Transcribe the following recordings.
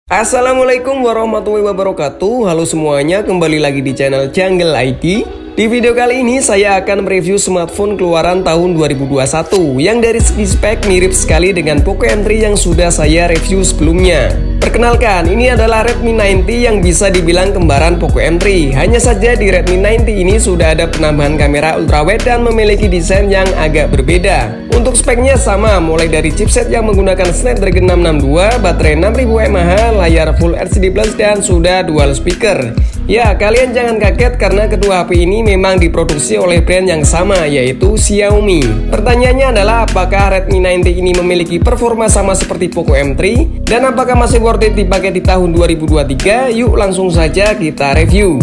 Assalamualaikum warahmatullahi wabarakatuh. Halo semuanya, kembali lagi di channel Jungle IT. Di video kali ini saya akan mereview smartphone keluaran tahun 2021 yang dari segi spek mirip sekali dengan Poco M3 yang sudah saya review sebelumnya. Perkenalkan, ini adalah Redmi 90 yang bisa dibilang kembaran Poco M3. Hanya saja di Redmi 90 ini sudah ada penambahan kamera ultrawide dan memiliki desain yang agak berbeda. Untuk speknya sama, mulai dari chipset yang menggunakan Snapdragon 662, baterai 6000 mAh, layar Full LCD Plus dan sudah dual speaker. Ya, kalian jangan kaget karena kedua HP ini memang diproduksi oleh brand yang sama, yaitu Xiaomi. Pertanyaannya adalah apakah Redmi 90 ini memiliki performa sama seperti Poco M3 dan apakah masih worth it dipakai di tahun 2023? Yuk langsung saja kita review.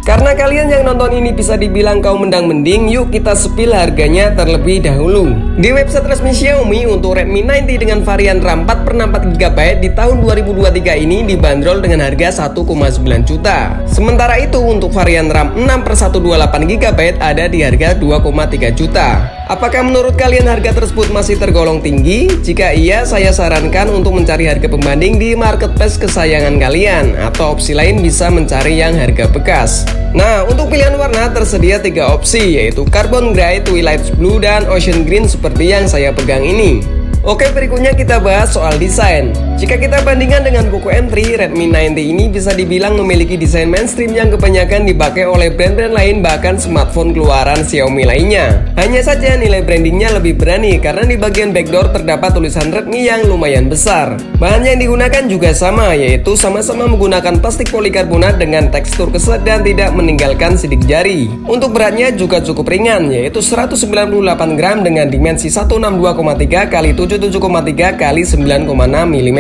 Karena kalian yang nonton ini bisa dibilang kaum mendang-mending, yuk kita spill harganya terlebih dahulu. Di website resmi Xiaomi untuk Redmi 90 dengan varian RAM 4/4GB di tahun 2023 ini dibanderol dengan harga 1,9 juta. Sementara itu untuk varian RAM 6/128GB ada di harga 2,3 juta. Apakah menurut kalian harga tersebut masih tergolong tinggi? Jika iya, saya sarankan untuk mencari harga pembanding di marketplace kesayangan kalian, atau opsi lain bisa mencari yang harga bekas. Nah, untuk pilihan warna tersedia 3 opsi, yaitu Carbon Grey, Twilight Blue, dan Ocean Green seperti yang saya pegang ini. Oke, berikutnya kita bahas soal desain. Jika kita bandingkan dengan Poco M3, Redmi 90 ini bisa dibilang memiliki desain mainstream yang kebanyakan dipakai oleh brand-brand lain, bahkan smartphone keluaran Xiaomi lainnya. Hanya saja nilai brandingnya lebih berani karena di bagian backdoor terdapat tulisan Redmi yang lumayan besar. Bahan yang digunakan juga sama, yaitu sama-sama menggunakan plastik polikarbonat dengan tekstur keset dan tidak meninggalkan sidik jari. Untuk beratnya juga cukup ringan, yaitu 198 gram dengan dimensi 162,3 x 7,3 x 9,6 mm.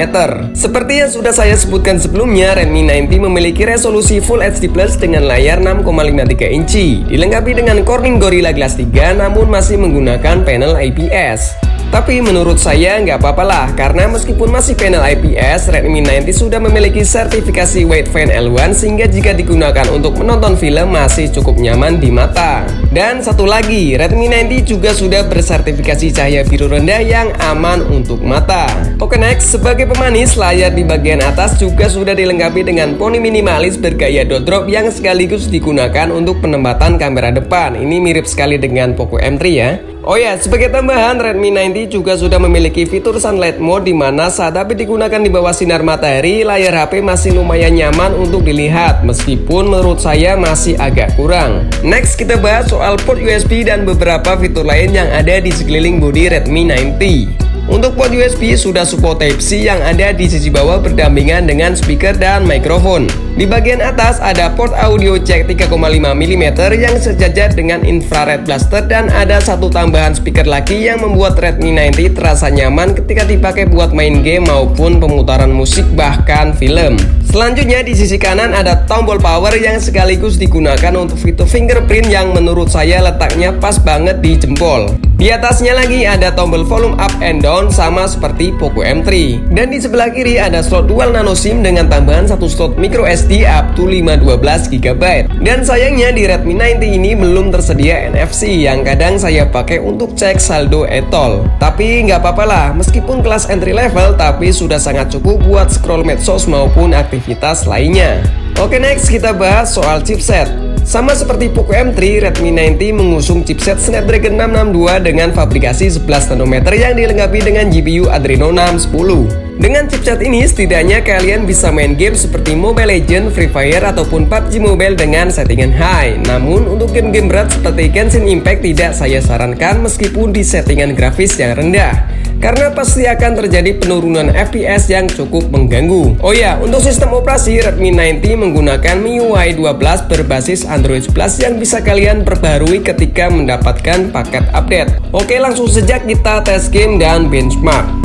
Seperti yang sudah saya sebutkan sebelumnya, Redmi 90 memiliki resolusi Full HD Plus dengan layar 6,53 inci, dilengkapi dengan Corning Gorilla Glass 3 namun masih menggunakan panel IPS. Tapi menurut saya nggak apa-apa lah, karena meskipun masih panel IPS, Redmi 90 sudah memiliki sertifikasi Wideframe L1 sehingga jika digunakan untuk menonton film masih cukup nyaman di mata. Dan satu lagi, Redmi 90 juga sudah bersertifikasi cahaya biru rendah yang aman untuk mata. Oke, next, sebagai pemanis, layar di bagian atas juga sudah dilengkapi dengan poni minimalis bergaya dot drop yang sekaligus digunakan untuk penempatan kamera depan. Ini mirip sekali dengan Poco M3 ya. Oh ya, sebagai tambahan, Redmi 90 juga sudah memiliki fitur Sunlight Mode di mana saat HP digunakan di bawah sinar matahari, layar HP masih lumayan nyaman untuk dilihat, meskipun menurut saya masih agak kurang. Next, kita bahas soal port USB dan beberapa fitur lain yang ada di sekeliling bodi Redmi 90. Untuk port USB sudah support Type-C yang ada di sisi bawah berdampingan dengan speaker dan mikrofon. Di bagian atas ada port audio jack 3,5 mm yang sejajar dengan infrared blaster dan ada satu tambahan speaker lagi yang membuat Redmi 90 terasa nyaman ketika dipakai buat main game maupun pemutaran musik bahkan film. Selanjutnya di sisi kanan ada tombol power yang sekaligus digunakan untuk fitur fingerprint yang menurut saya letaknya pas banget di jempol. Di atasnya lagi ada tombol volume up and down sama seperti Poco M3. Dan di sebelah kiri ada slot dual nano SIM dengan tambahan satu slot micro SD up to 512GB. Dan sayangnya di Redmi 90 ini belum tersedia NFC yang kadang saya pakai untuk cek saldo e-tol. Tapi nggak apa-apa lah, meskipun kelas entry level tapi sudah sangat cukup buat scroll medsos maupun aktivitas lainnya. Oke, next kita bahas soal chipset. Sama seperti Poco M3, Redmi 90 mengusung chipset Snapdragon 662 dengan fabrikasi 11 nanometer yang dilengkapi dengan GPU Adreno 610. Dengan chipset ini setidaknya kalian bisa main game seperti Mobile Legends, Free Fire, ataupun PUBG Mobile dengan settingan high. Namun untuk game-game berat seperti Genshin Impact tidak saya sarankan meskipun di settingan grafis yang rendah, karena pasti akan terjadi penurunan FPS yang cukup mengganggu. Oh ya, untuk sistem operasi Redmi 90 menggunakan MIUI 12 berbasis Android 11 yang bisa kalian perbaharui ketika mendapatkan paket update. Oke, langsung saja kita tes game dan benchmark.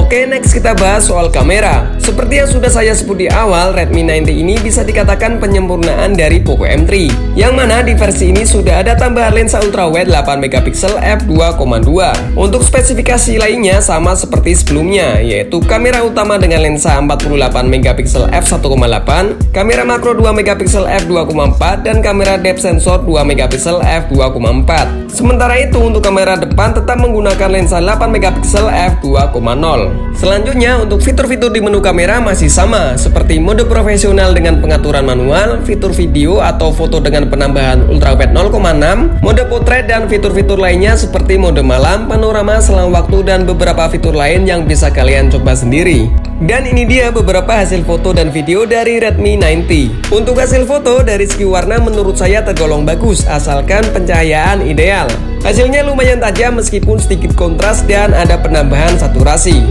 Oke, next kita bahas soal kamera. Seperti yang sudah saya sebut di awal, Redmi 9T ini bisa dikatakan penyempurnaan dari Poco M3, yang mana di versi ini sudah ada tambahan lensa ultrawide 8MP f2.2. Untuk spesifikasi lainnya sama seperti sebelumnya, yaitu kamera utama dengan lensa 48MP f1.8, kamera makro 2MP f2.4, dan kamera depth sensor 2MP f2.4. Sementara itu untuk kamera depan tetap menggunakan lensa 8MP f2.0. Selanjutnya untuk fitur-fitur di menu kamera masih sama, seperti mode profesional dengan pengaturan manual, fitur video atau foto dengan penambahan ultrawide 0,6, mode potret, dan fitur-fitur lainnya seperti mode malam, panorama, selang waktu, dan beberapa fitur lain yang bisa kalian coba sendiri. Dan ini dia beberapa hasil foto dan video dari Redmi 9T. Untuk hasil foto dari segi warna menurut saya tergolong bagus asalkan pencahayaan ideal. Hasilnya lumayan tajam meskipun sedikit kontras dan ada penambahan saturasi.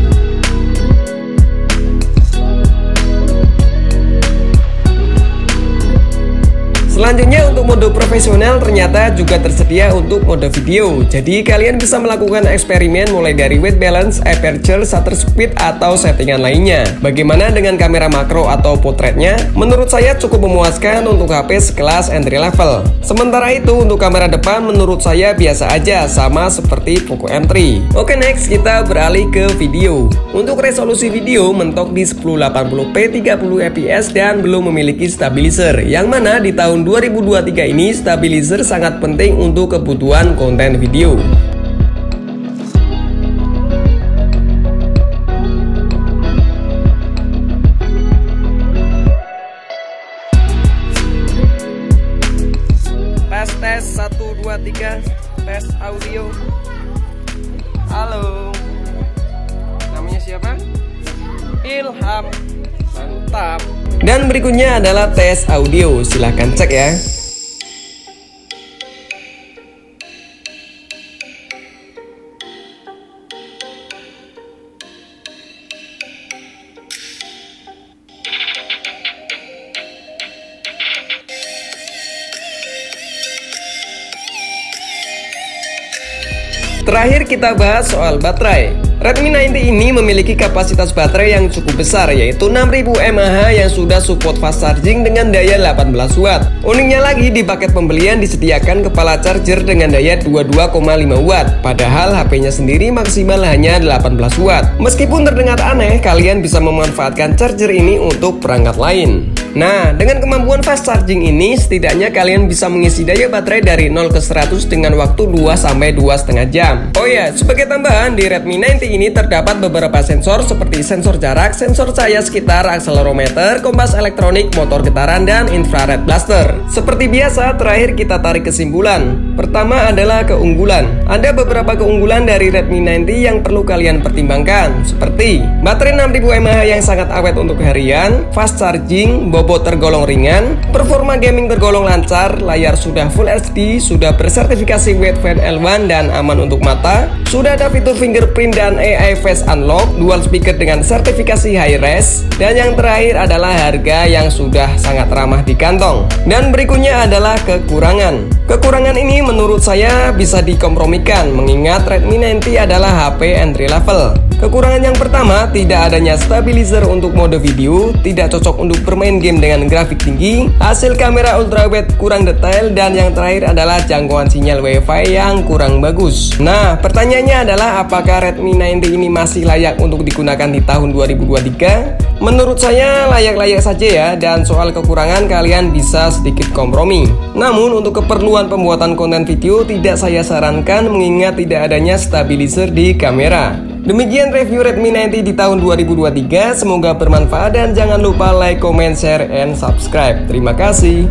Selanjutnya untuk mode profesional ternyata juga tersedia untuk mode video. Jadi kalian bisa melakukan eksperimen mulai dari white balance, aperture, shutter speed, atau settingan lainnya. Bagaimana dengan kamera makro atau potretnya? Menurut saya cukup memuaskan untuk HP sekelas entry level. Sementara itu untuk kamera depan menurut saya biasa aja, sama seperti Poco M3. Oke, next kita beralih ke video. Untuk resolusi video mentok di 1080p 30fps dan belum memiliki stabilizer, yang mana di tahun 2023 ini stabilizer sangat penting untuk kebutuhan konten video. Tes 1 2 3 tes audio. Halo. Namanya siapa? Ilham. Mantap. Dan berikutnya adalah tes audio, silahkan cek ya. Terakhir kita bahas soal baterai. Redmi 9T ini memiliki kapasitas baterai yang cukup besar, yaitu 6000 mAh yang sudah support fast charging dengan daya 18 Watt. Uniknya lagi di paket pembelian disediakan kepala charger dengan daya 22,5 Watt, padahal HP-nya sendiri maksimal hanya 18 Watt. Meskipun terdengar aneh, kalian bisa memanfaatkan charger ini untuk perangkat lain. Nah, dengan kemampuan fast charging ini, setidaknya kalian bisa mengisi daya baterai dari 0 ke 100 dengan waktu 2-2,5 jam. Oh ya, sebagai tambahan di Redmi 9T ini terdapat beberapa sensor seperti sensor jarak, sensor cahaya sekitar, akselerometer, kompas elektronik, motor getaran, dan infrared blaster. Seperti biasa, terakhir kita tarik kesimpulan. Pertama adalah keunggulan. Ada beberapa keunggulan dari Redmi 9T yang perlu kalian pertimbangkan, seperti baterai 6000 mAh yang sangat awet untuk harian, fast charging, bobot tergolong ringan, performa gaming tergolong lancar, layar sudah Full HD, sudah bersertifikasi WebFan L1 dan aman untuk mata, sudah ada fitur fingerprint dan AI Face Unlock, dual speaker dengan sertifikasi high res, dan yang terakhir adalah harga yang sudah sangat ramah di kantong. Dan berikutnya adalah kekurangan. Kekurangan ini menurut saya bisa dikompromikan mengingat Redmi 9T adalah HP entry level. Kekurangan yang pertama, tidak adanya stabilizer untuk mode video, tidak cocok untuk bermain game dengan grafik tinggi, hasil kamera ultrawide kurang detail, dan yang terakhir adalah jangkauan sinyal WiFi yang kurang bagus. Nah, pertanyaannya adalah apakah Redmi 9T ini masih layak untuk digunakan di tahun 2023? Menurut saya layak-layak saja ya, dan soal kekurangan kalian bisa sedikit kompromi. Namun untuk keperluan pembuatan konten video tidak saya sarankan mengingat tidak adanya stabilizer di kamera. Demikian review Redmi 9T di tahun 2023, semoga bermanfaat dan jangan lupa like, comment, share, and subscribe. Terima kasih.